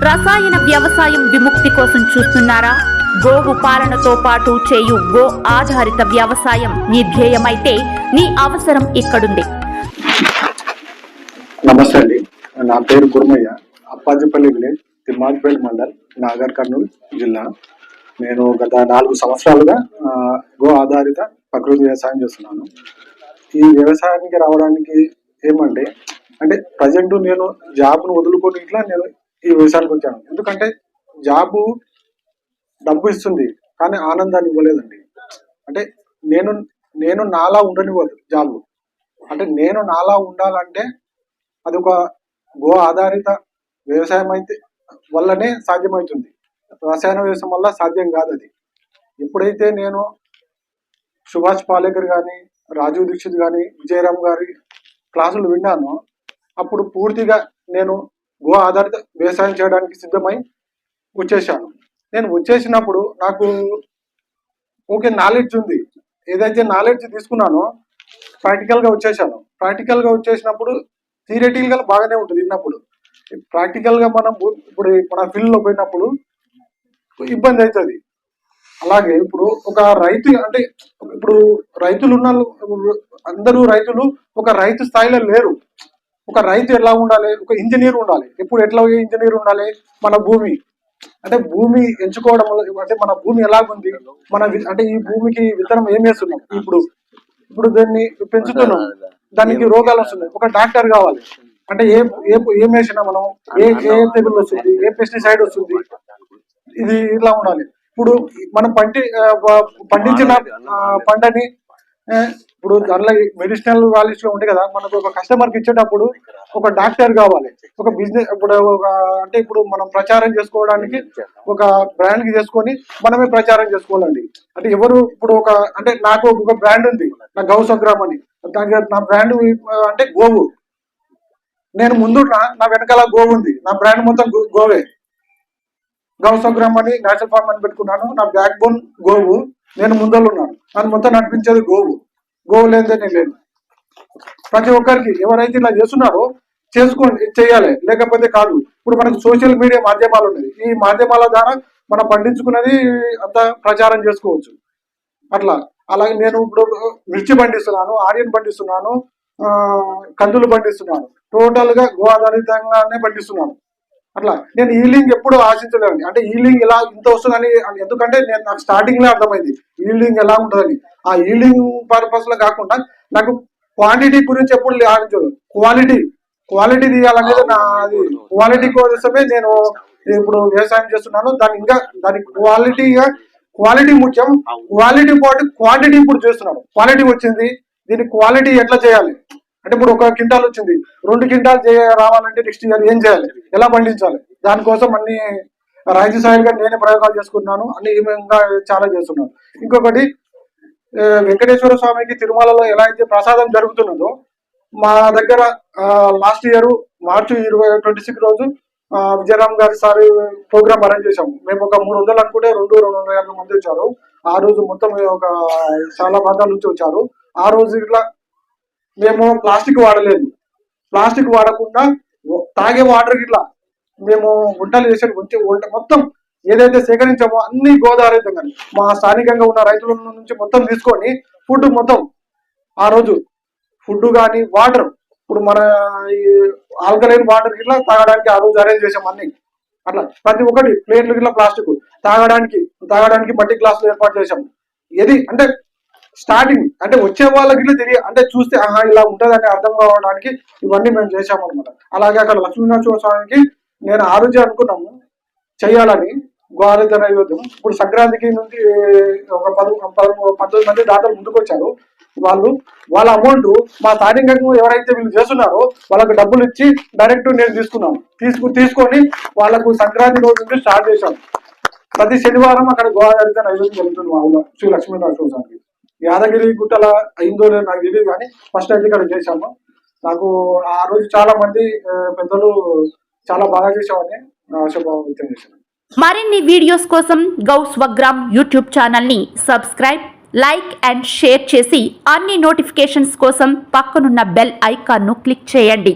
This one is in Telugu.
రసాయన వ్యవసాయం విముక్తి కోసం చూస్తున్నారా? గోవు పాలనతో పాటు చేయు గో ఆధారిత వ్యవసాయం నీ ధ్యేయమైతే నీ అవసరం ఇక్కడుంది. నమస్తే అండి, నా పేరు గురుమయ్య. అప్పాజిపల్లి విలేజ్, తిమ్మాజిపల్లి మండల్, నాగర్ కర్నూలు జిల్లా. నేను గత 4 సంవత్సరాలుగా గో ఆధారిత ప్రకృతి వ్యవసాయం చేస్తున్నాను. ఈ వ్యవసాయానికి రావడానికి ఏమంటే ప్రజెంట్ నేను జాబ్ను వదులుకొని ఇట్లా నేను ఈ వ్యవసాయానికి వచ్చాను. ఎందుకంటే జాబు డబ్బు ఇస్తుంది కానీ ఆనందాన్ని ఇవ్వలేదండి. నేను నాలా ఉండనివ్వదు జాబు. నేను నాలా ఉండాలంటే అది ఒక గో ఆధారిత వ్యవసాయం అయితే వల్లనే సాధ్యమవుతుంది. రసాయన వ్యవసాయం వల్ల సాధ్యం కాదు అది. ఎప్పుడైతే నేను సుభాష్ పాలేకర్ కానీ, రాజీవ్ దీక్షిత్ కానీ, విజయరామ్ గారి క్లాసులు విన్నానో అప్పుడు పూర్తిగా నేను గో ఆధారిత వ్యవసాయం చేయడానికి సిద్ధమై వచ్చేసాను. నేను వచ్చేసినప్పుడు నాకు ఓకే నాలెడ్జ్ ఉంది. ఏదైతే నాలెడ్జ్ తీసుకున్నానో ప్రాక్టికల్గా వచ్చేసాను. ప్రాక్టికల్గా వచ్చేసినప్పుడు థియరిటికల్గా బాగానే ఉంటుంది విన్నప్పుడు. ప్రాక్టికల్గా మనం ఇప్పుడు మన ఫీల్డ్లో పోయినప్పుడు ఇబ్బంది అవుతుంది. అలాగే ఇప్పుడు ఒక రైతు ఇప్పుడు రైతులు ఉన్న అందరూ రైతులు ఒక రైతు స్థాయిలో లేరు. ఒక రైతు ఎలా ఉండాలి? ఒక ఇంజనీర్ ఉండాలి. ఎప్పుడు ఎట్లా ఇంజనీర్ ఉండాలి? మన భూమి భూమి ఎంచుకోవడం మన భూమి ఎలాగుంది, మన ఈ భూమికి విత్తనం ఏం వేస్తున్నాం, ఇప్పుడు దాన్ని పెంచుతున్నాం, దానికి రోగాలు వస్తున్నాయి. ఒక డాక్టర్ కావాలి. ఏం వేసినా మనం ఏ తెగులు వస్తుంది, ఏ పెస్టిసైడ్ వస్తుంది, ఇది ఇట్లా ఉండాలి. ఇప్పుడు మనం పండించిన పంటని ఇప్పుడు దానిలో మెడిసినల్ వాల్యూస్ లో ఉంటాయి కదా, మనకు ఒక కస్టమర్కి ఇచ్చేటప్పుడు ఒక డాక్టర్ కావాలి. ఒక బిజినెస్ ఇప్పుడు మనం ప్రచారం చేసుకోవడానికి ఒక బ్రాండ్ కి చేసుకొని మనమే ప్రచారం చేసుకోవాలండి. ఎవరు ఇప్పుడు నాకు ఒక బ్రాండ్ ఉంది, నా గౌ సగ్రామ్ అని. నా బ్రాండ్ గోవు. నేను ముందున్నా, నా వెనకాల గోవు ఉంది. నా బ్రాండ్ మొత్తం గోవే. గౌ సగ్రామ్ అని నేషనల్ ఫార్మ్ అని పెట్టుకున్నాను. నా బ్యాక్ బోన్ గోవు. నేను ముందరున్నాను. నన్ను మొత్తం నడిపించేది గోవు. గోవు లేదే నేను లేను. ప్రతి ఒక్కరికి ఎవరైతే ఇలా చేస్తున్నారో చేసుకోండి, చేయాలి, లేకపోతే కాదు. ఇప్పుడు మనకు సోషల్ మీడియా మాధ్యమాలు ఉన్నాయి. ఈ మాధ్యమాల ద్వారా మనం పండించుకున్నది అంతా ప్రచారం చేసుకోవచ్చు. అలాగే నేను ఇప్పుడు మిర్చి పండిస్తున్నాను, ఆనియన్ పండిస్తున్నాను, కందులు పండిస్తున్నాను. టోటల్ గా గో ఆధారితంగానే పండిస్తున్నాను. నేను ఈల్డింగ్ ఎప్పుడు ఆశించలేదండి. ఈల్డింగ్ ఇలా ఇంత వస్తుందని. ఎందుకంటే నాకు స్టార్టింగ్ లో అర్థమైంది ఈల్డింగ్ ఎలా ఉంటుందని. ఆ ఈల్డింగ్ పర్పస్ లో కాకుండా నాకు క్వాంటిటీ గురించి ఎప్పుడు ఆలోచించదు. క్వాలిటీ తీయాలనేది నాది. క్వాలిటీ కోసమే నేను ఇప్పుడు వ్యవసాయం చేస్తున్నాను. దాని క్వాలిటీ ముఖ్యం. క్వాలిటీ పాటు క్వాంటిటీ ఇప్పుడు చేస్తున్నాను. క్వాలిటీ వచ్చింది, దీని క్వాలిటీ ఎట్లా చేయాలి ఇప్పుడు 1 క్వింటాల్ వచ్చింది, 2 క్వింటాల్ రావాలంటే నెక్స్ట్ ఇయర్ ఏం చేయాలి, ఎలా పండించాలి, దానికోసం అన్ని రైతు సాయిగా నేనే ప్రయోగాలు చేసుకున్నాను. అన్ని చాలా చేస్తున్నాను. ఇంకొకటి, వెంకటేశ్వర స్వామికి తిరుమలలో ఎలా అయితే ప్రసాదం జరుగుతున్నదో మా దగ్గర లాస్ట్ ఇయర్ మార్చి 26 రోజు విజయరామ్ గారి సారి ప్రోగ్రామ్ అరేంజ్ చేశాము. మేము ఒక 300 అనుకుంటే 250 మంది వచ్చారు. ఆ రోజు మొత్తం చాలా ప్రాంతాల నుంచి వచ్చారు. ఆ రోజు ఇట్లా మేము ప్లాస్టిక్ వాడలేదు. ప్లాస్టిక్ వాడకుండా తాగే వాటర్ ఇట్లా మేము వంటలు చేసే మొత్తం ఏదైతే సేకరించామో అన్ని గోదావరితంగా మా స్థానికంగా ఉన్న రైతుల నుంచి మొత్తం తీసుకొని ఫుడ్ మొత్తం ఆ రోజు ఫుడ్ కానీ వాటర్, ఇప్పుడు మన ఈ ఆల్కలైన్ వాటర్ ఇట్లా తాగడానికి ఆ రోజు అరేంజ్ చేసాం అన్ని. ప్రతి ఒక్కటి ప్లేట్లు ఇట్లా ప్లాస్టిక్, తాగడానికి మట్టి గ్లాసులు ఏర్పాటు చేసాం. ఏది స్టార్టింగ్ వచ్చే వాళ్ళకి ఇట్లా చూస్తే ఇలా ఉంటుందని అర్థం కావడానికి ఇవన్నీ మేము చేసాము అనమాట. అలాగే అక్కడ లక్ష్మీనరసింహ స్వామికి నేను ఆ రోజే అనుకున్నాము చెయ్యాలని గోదావరి నైవేద్యం. ఇప్పుడు సంక్రాంతికి నుండి ఒక 19 మంది దాతలు ముందుకు వచ్చారు. వాళ్ళ అమౌంట్ మా స్థానికంగా ఎవరైతే వీళ్ళు చేస్తున్నారో వాళ్ళకు డబ్బులు ఇచ్చి డైరెక్ట్ నేను తీసుకొని వాళ్ళకు సంక్రాంతి రోజు నుండి స్టార్ట్ చేశాను. ప్రతి శనివారం అక్కడ గోదావరి నైవేద్యం జరుగుతుంది మా ఊళ్ళో శ్రీ లక్ష్మీనరసింహ స్వామికి. యాదగిరి గుట్టల అయిందో నాకు తెలియదు కానీ ఫస్ట్ అయితే ఇక్కడ చేశాము. నాకు ఆ రోజు చాలా మంది పెద్దలు చాలా బాగా చేసామని ఆశాభావం వ్యక్తం చేశాను. మరిన్ని వీడియోస్ కోసం గౌ స్వగ్రామ్ యూట్యూబ్ ఛానల్ ని సబ్స్క్రైబ్, లైక్ అండ్ షేర్ చేసి అన్ని నోటిఫికేషన్స్ కోసం పక్కనున్న బెల్ ఐకాన్ ను క్లిక్ చేయండి.